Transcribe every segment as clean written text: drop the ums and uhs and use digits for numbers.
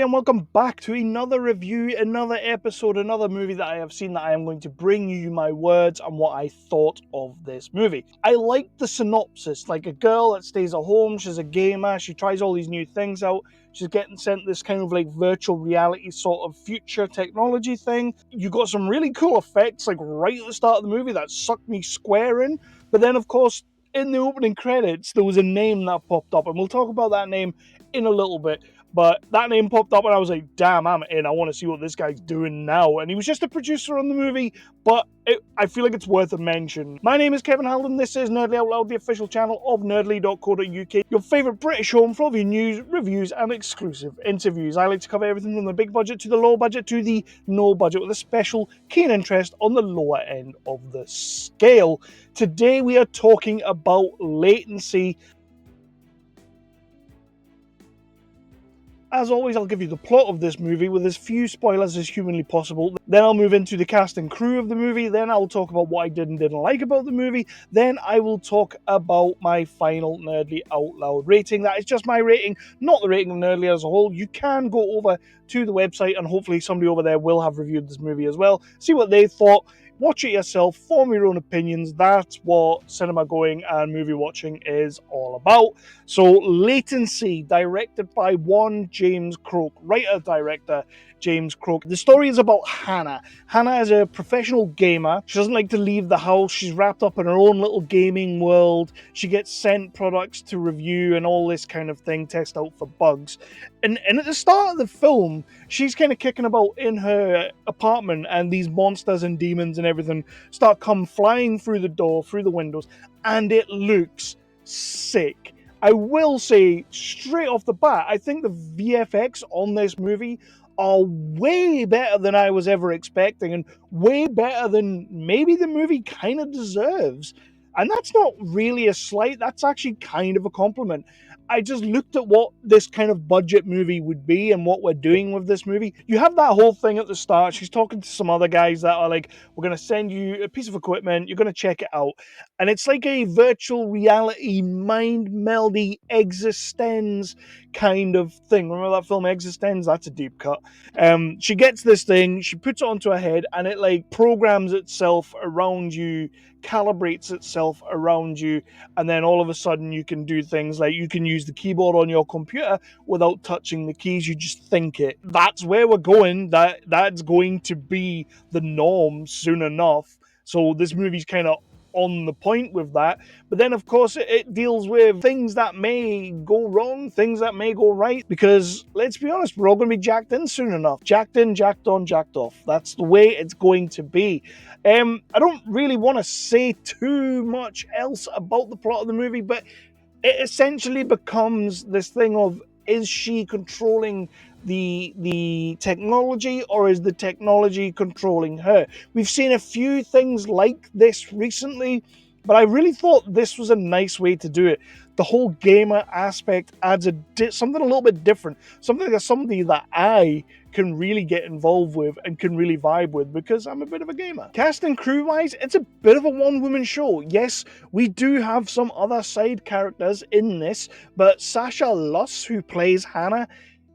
and welcome back to another review, another episode, another movie that I have seen that I am going to bring you my words and what I thought of this movie. I liked the synopsis, like a girl that stays at home, she's a gamer, she tries all these new things out, she's getting sent this kind of like virtual reality sort of future technology thing. You got some really cool effects like right at the start of the movie that sucked me square in, but then of course in the opening credits there was a name that popped up, and we'll talk about that name in a little bit. But that name popped up and I was like, damn, I'm in. I want to see what this guy's doing now. And he was just a producer on the movie, but I feel like it's worth a mention. My name is Kevin Halden. This is Nerdly Out Loud, the official channel of nerdly.co.uk, your favourite British home for all of your news, reviews and exclusive interviews. I like to cover everything from the big budget to the low budget to the no budget, with a special keen interest on the lower end of the scale. Today we are talking about Latency. As always, I'll give you the plot of this movie with as few spoilers as humanly possible. Then I'll move into the cast and crew of the movie. Then I'll talk about what I did and didn't like about the movie. Then I will talk about my final Nerdly Out Loud rating. That is just my rating, not the rating of Nerdly as a whole. You can go over to the website and hopefully somebody over there will have reviewed this movie as well. See what they thought. Watch it yourself, form your own opinions. That's what cinema going and movie watching is all about. So, Latency, directed by one James Croke, writer-director James Croke. The story is about Hannah. Hannah is a professional gamer. She doesn't like to leave the house. She's wrapped up in her own little gaming world. She gets sent products to review and all this kind of thing, test out for bugs. And at the start of the film, she's kind of kicking about in her apartment, and these monsters and demons and everything start come flying through the door, through the windows, and it looks sick. I will say, straight off the bat, I think the VFX on this movie are way better than I was ever expecting, and way better than maybe the movie kind of deserves. And that's not really a slight, that's actually kind of a compliment. I just looked at what this kind of budget movie would be and what we're doing with this movie. You have that whole thing at the start. She's talking to some other guys that are like, we're going to send you a piece of equipment, you're going to check it out. And it's like a virtual reality, mind-meldy, Existenz kind of thing. Remember that film Existenz? That's a deep cut. She gets this thing, she puts it onto her head, and it like programs itself around you, calibrates itself around you, and then all of a sudden you can do things like you can use the keyboard on your computer without touching the keys. You just think it. That's where we're going. That's going to be the norm soon enough. So this movie's kind of on the point with that. But then of course it deals with things that may go wrong, things that may go right, because let's be honest, we're all going to be jacked in soon enough. Jacked in, jacked on, jacked off. That's the way it's going to be. I don't really want to say too much else about the plot of the movie, but it essentially becomes this thing of, is she controlling the technology, or is the technology controlling her? We've seen a few things like this recently, but I really thought this was a nice way to do it. The whole gamer aspect adds something a little bit different, something that I can really get involved with and can really vibe with, because I'm a bit of a gamer. Cast and crew wise, it's a bit of a one-woman show. Yes, we do have some other side characters in this, but Sasha Luss, who plays Hannah,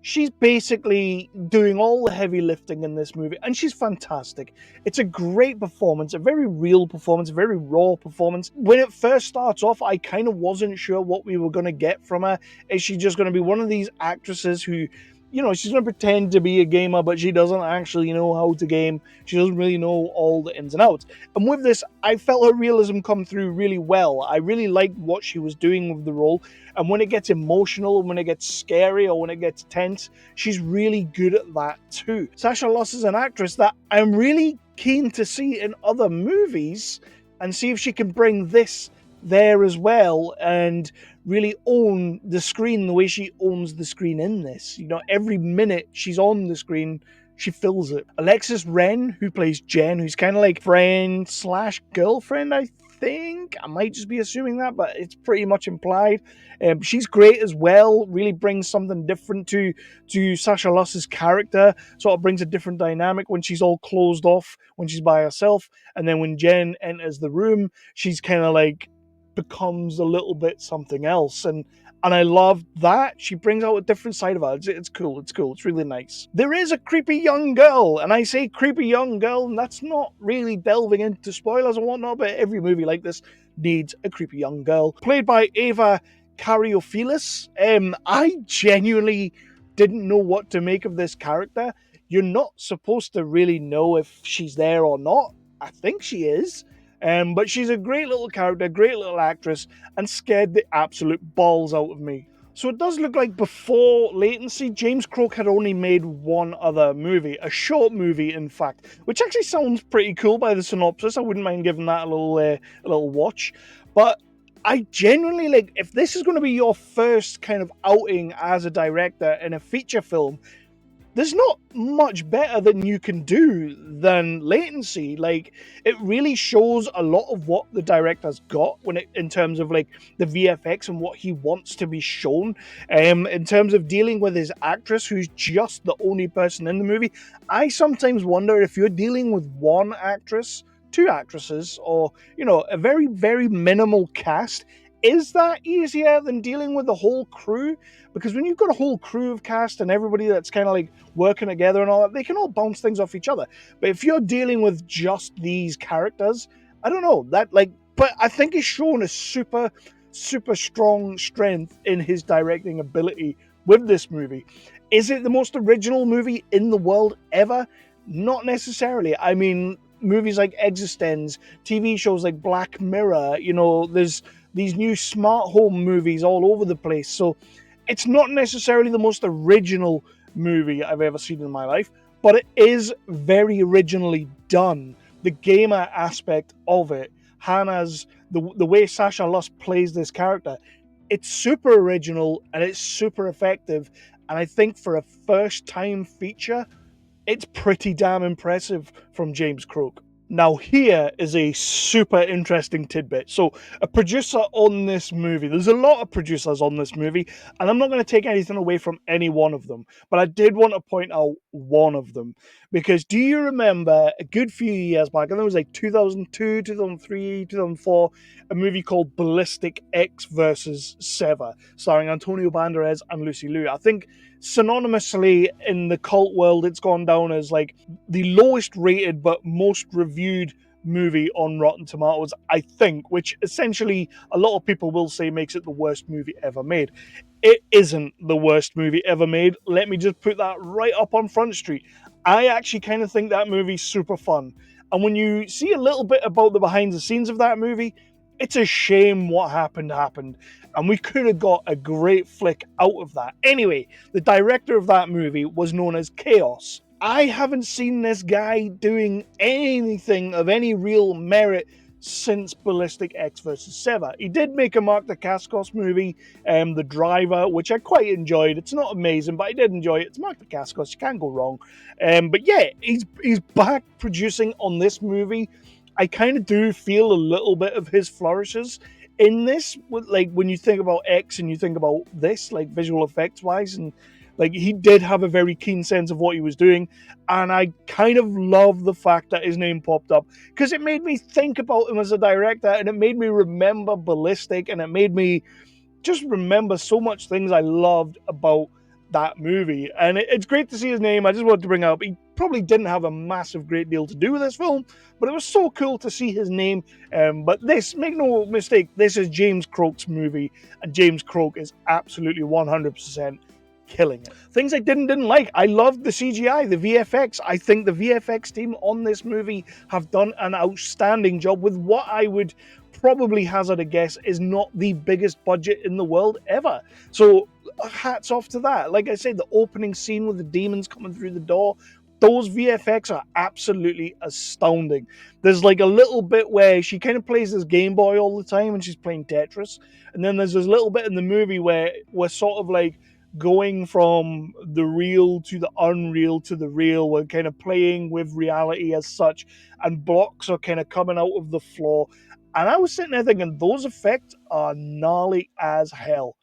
she's basically doing all the heavy lifting in this movie, and she's fantastic. It's a great performance, a very real performance, a very raw performance. When it first starts off, I kind of wasn't sure what we were going to get from her. Is she just going to be one of these actresses who, you know, she's going to pretend to be a gamer, but she doesn't actually know how to game. She doesn't really know all the ins and outs. And with this, I felt her realism come through really well. I really liked what she was doing with the role. And when it gets emotional, when it gets scary, or when it gets tense, she's really good at that too. Sasha Luss is an actress that I'm really keen to see in other movies, and see if she can bring this there as well and really own the screen the way she owns the screen in this. You know, every minute she's on the screen, she fills it. Alexis, who plays Jen, who's kind of like friend slash girlfriend, I think. I might just be assuming that, but it's pretty much implied. She's great as well, really brings something different to Sasha Luss's character, sort of brings a different dynamic when she's all closed off, when she's by herself, and then when Jen enters the room, she's kind of like becomes a little bit something else, and And I love that. She brings out a different side of her. It's cool. It's cool. It's really nice. There is a creepy young girl, and I say creepy young girl, and that's not really delving into spoilers and whatnot, but every movie like this needs a creepy young girl. Played by Ava Caryofyllis. I genuinely didn't know what to make of this character. You're not supposed to really know if she's there or not. I think she is. But she's a great little character, great little actress, and scared the absolute balls out of me. So it does look like before Latency, James Croke had only made one other movie, a short movie, in fact, which actually sounds pretty cool by the synopsis. I wouldn't mind giving that a little watch. But I genuinely, like, if this is going to be your first kind of outing as a director in a feature film, there's not much better than you can do than Latency. Like, it really shows a lot of what the director's got in terms of like the VFX and what he wants to be shown. In terms of dealing with his actress, who's just the only person in the movie. I sometimes wonder if you're dealing with one actress, two actresses, or a very, very minimal cast. Is that easier than dealing with the whole crew? Because when you've got a whole crew of cast and everybody that's kind of like working together and all that, they can all bounce things off each other. But if you're dealing with just these characters, I don't know. But I think he's shown a super, super strong strength in his directing ability with this movie. Is it the most original movie in the world ever? Not necessarily. I mean, movies like Existence, TV shows like Black Mirror, there's these new smart home movies all over the place. So it's not necessarily the most original movie I've ever seen in my life, but it is very originally done. The gamer aspect of it, Hannah's, the way Sasha Luss plays this character, it's super original and it's super effective. And I think for a first time feature, it's pretty damn impressive from James Croke. Now, here is a super interesting tidbit. So, a producer on this movie, there's a lot of producers on this movie, and I'm not going to take anything away from any one of them, but I did want to point out one of them. Because do you remember a good few years back, I think it was like 2002, 2003, 2004, a movie called Ballistic X versus Sever, starring Antonio Banderas and Lucy Liu? I think synonymously in the cult world, it's gone down as like the lowest rated but most reviewed movie on Rotten Tomatoes, I think, which essentially a lot of people will say makes it the worst movie ever made. It isn't the worst movie ever made. Let me just put that right up on Front Street. I actually kind of think that movie's super fun. And when you see a little bit about the behind the scenes of that movie, it's a shame what happened. And we could have got a great flick out of that. Anyway, the director of that movie was known as Chaos. I haven't seen this guy doing anything of any real merit since Ballistic X vs. Sever. He did make a Mark Dacascos movie, The Driver, which I quite enjoyed. It's not amazing, but I did enjoy it. It's Mark Dacascos, you can't go wrong. But yeah, he's back producing on this movie. I kind of do feel a little bit of his flourishes in this, like when you think about X and you think about this, like visual effects wise, and like he did have a very keen sense of what he was doing, and I kind of love the fact that his name popped up because it made me think about him as a director, and it made me remember Ballistic, and it made me just remember so much things I loved about that movie. And it's great to see his name. I just wanted to bring up, he probably didn't have a massive great deal to do with this film, but it was so cool to see his name. But this, make no mistake, this is James Croke's movie, and James Croke is absolutely 100% killing it. Things I didn't like. I loved the CGI, the VFX. I think the VFX team on this movie have done an outstanding job with what I would probably hazard a guess is not the biggest budget in the world ever. So hats off to that. Like I said, the opening scene with the demons coming through the door, those VFX are absolutely astounding. There's like a little bit where she kind of plays this Game Boy all the time and she's playing Tetris. And then there's this little bit in the movie where we're sort of like going from the real to the unreal to the real. We're kind of playing with reality as such, and blocks are kind of coming out of the floor. And I was sitting there thinking, those effects are gnarly as hell.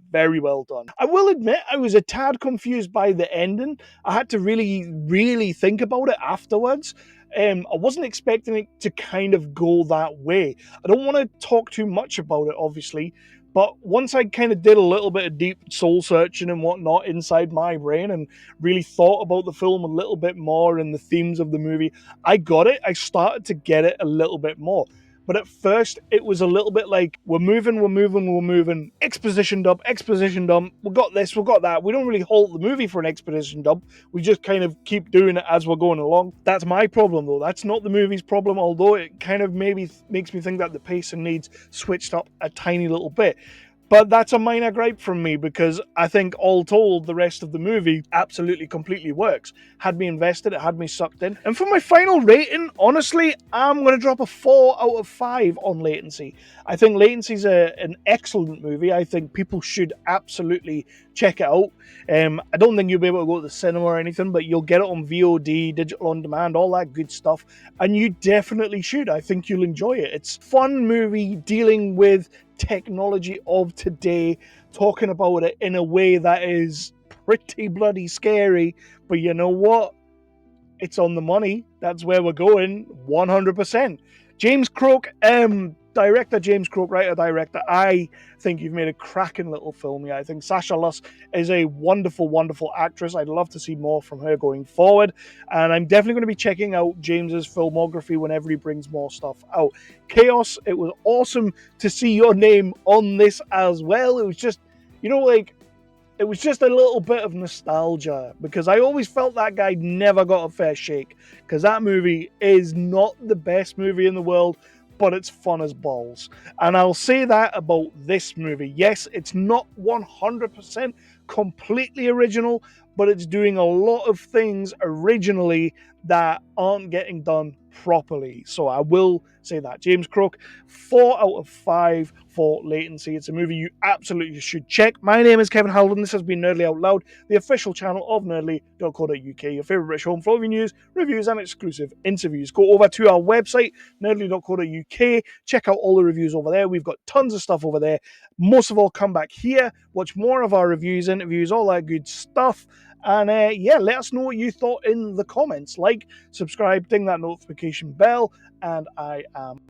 Very well done. I will admit I was a tad confused by the ending. I had to really, really think about it afterwards. I wasn't expecting it to kind of go that way. I don't want to talk too much about it, obviously, But once I kind of did a little bit of deep soul searching and whatnot inside my brain and really thought about the film a little bit more and the themes of the movie, I got it. I started to get it a little bit more. But at first, it was a little bit like, we're moving, we're moving, we're moving. Exposition dump, exposition dump. We got this, we got that. We don't really halt the movie for an exposition dump. We just kind of keep doing it as we're going along. That's my problem, though. That's not the movie's problem, although it kind of maybe makes me think that the pacing needs switched up a tiny little bit. But that's a minor gripe from me because I think all told, the rest of the movie absolutely completely works. Had me invested, it had me sucked in. And for my final rating, honestly, I'm going to drop a 4 out of 5 on Latency. I think Latency's an excellent movie. I think people should absolutely check it out. I don't think you'll be able to go to the cinema or anything, but you'll get it on VOD, digital on demand, all that good stuff. And you definitely should. I think you'll enjoy it. It's a fun movie dealing with technology of today, talking about it in a way that is pretty bloody scary, but you know what? It's on the money. That's where we're going, 100%. James Croke, director James Croke, writer-director, I think you've made a cracking little film here. I think Sasha Luss is a wonderful, wonderful actress. I'd love to see more from her going forward, and I'm definitely going to be checking out James's filmography whenever he brings more stuff out. Chaos, it was awesome to see your name on this as well. It was just, it was just a little bit of nostalgia because I always felt that guy never got a fair shake because that movie is not the best movie in the world, but it's fun as balls. And I'll say that about this movie. Yes, it's not 100% completely original, but it's doing a lot of things originally that aren't getting done properly. So I will say that. James Croke, 4 out of 5 for Latency. It's a movie you absolutely should check. My name is Kevin Haldon. This has been Nerdly Out Loud, the official channel of nerdly.co.uk, your favourite British home for all your news, reviews, and exclusive interviews. Go over to our website, nerdly.co.uk. Check out all the reviews over there. We've got tons of stuff over there. Most of all, come back here, watch more of our reviews, interviews, all that good stuff. And let us know what you thought in the comments. Like, subscribe, ding that notification bell, and I am